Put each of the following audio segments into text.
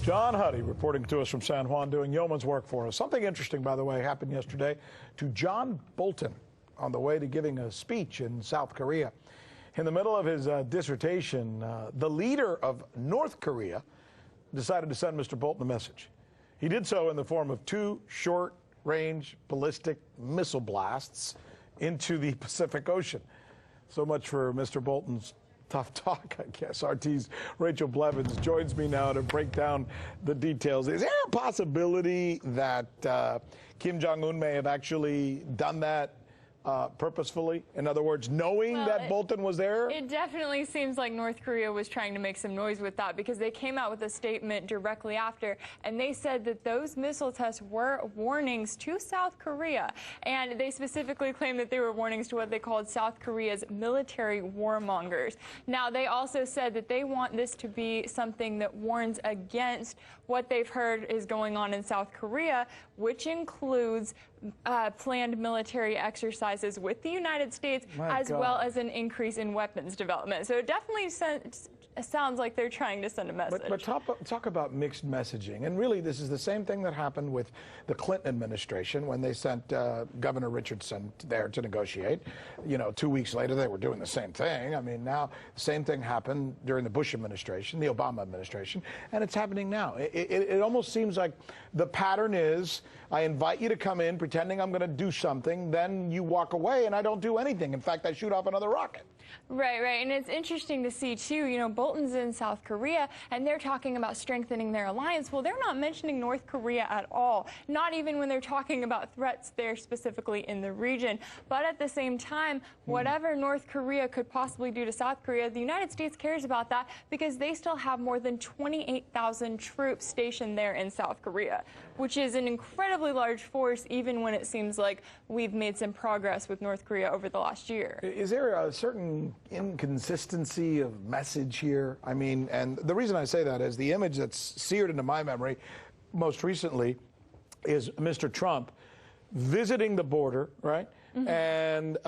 John Huddy reporting to us from San Juan, doing yeoman's work for us. Something interesting, by the way, happened yesterday to John Bolton on the way to giving a speech in South Korea. In the middle of his dissertation, the leader of North Korea decided to send Mr. Bolton a message. He did so in the form of 2 short-range ballistic missile blasts into the Pacific Ocean. So much for Mr. Bolton's tough talk, I guess. RT's Rachel Blevins joins me now to break down the details. Is there a possibility that Kim Jong-un may have actually done that purposefully? In other words, knowing that Bolton was there? It definitely seems like North Korea was trying to make some noise with that, because they came out with a statement directly after, and they said that those missile tests were warnings to South Korea. And they specifically claimed that they were warnings to what they called South Korea's military warmongers. Now, they also said that they want this to be something that warns against what they've heard is going on in South Korea, which includes planned military exercises with the United States, well as an increase in weapons development. So it definitely sounds like they're trying to send a message. But talk about mixed messaging. And really, this is the same thing that happened with the Clinton administration when they sent Governor Richardson there to negotiate. You know, 2 weeks later, they were doing the same thing. I mean, now the same thing happened during the Bush administration, the Obama administration, and it's happening now. It almost seems like the pattern is, I invite you to come in pretending I'm going to do something, then you walk away and I don't do anything. In fact, I shoot off another rocket. Right. And it's interesting to see, too, you know, Bolton's in South Korea, and they're talking about strengthening their alliance. Well, they're not mentioning North Korea at all, not even when they're talking about threats there specifically in the region. But at the same time, whatever North Korea could possibly do to South Korea, the United States cares about that because they still have more than 28,000 troops stationed there in South Korea, which is an incredibly large force, even when it seems like we've made some progress with North Korea over the last year. Is there a certain inconsistency of message here? I mean, and the reason I say that is the image that's seared into my memory most recently is Mr. Trump visiting the border, right? And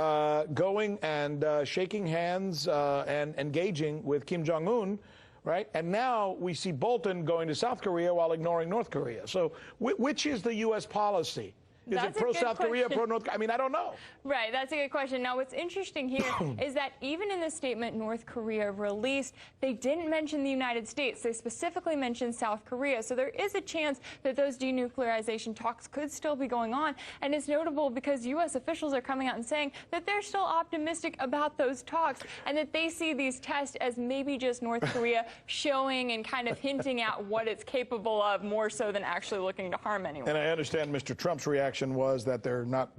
going and shaking hands and engaging with Kim Jong-un, right? And now we see Bolton going to South Korea while ignoring North Korea. So which is the U.S. policy? Is it pro-South Korea, pro-North Korea? I mean, I don't know. Right, that's a good question. Now, what's interesting here is that even in the statement North Korea released, they didn't mention the United States. They specifically mentioned South Korea. So there is a chance that those denuclearization talks could still be going on. And it's notable because U.S. officials are coming out and saying that they're still optimistic about those talks and that they see these tests as maybe just North Korea showing and kind of hinting at what it's capable of more so than actually looking to harm anyone. And I understand Mr. Trump's reaction was that they're not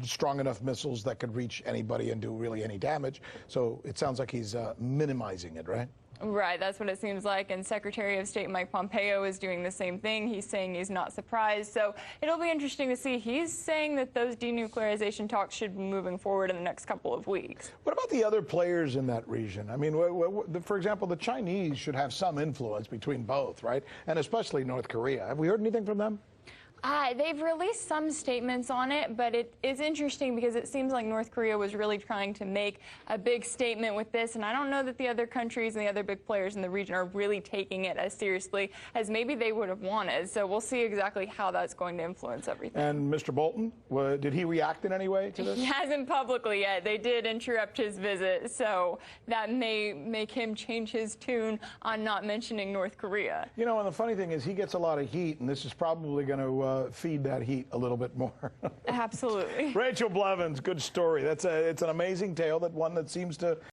strong enough missiles that could reach anybody and do really any damage. So it sounds like he's minimizing it, right? Right, that's what it seems like. And Secretary of State Mike Pompeo is doing the same thing. He's saying he's not surprised. So it'll be interesting to see. He's saying that those denuclearization talks should be moving forward in the next couple of weeks. What about the other players in that region? I mean, for example, the Chinese should have some influence between both, right? And especially North Korea. Have we heard anything from them? They've released some statements on it, but it is interesting because it seems like North Korea was really trying to make a big statement with this, and I don't know that the other countries and the other big players in the region are really taking it as seriously as maybe they would have wanted. So we'll see exactly how that's going to influence everything. And Mr. Bolton, did he react in any way to this? He hasn't publicly yet. They did interrupt his visit, so that may make him change his tune on not mentioning North Korea. You know, and the funny thing is he gets a lot of heat, and this is probably going to feed that heat a little bit more. Absolutely. Rachel Blevins, good story. It's an amazing tale, that one that seems to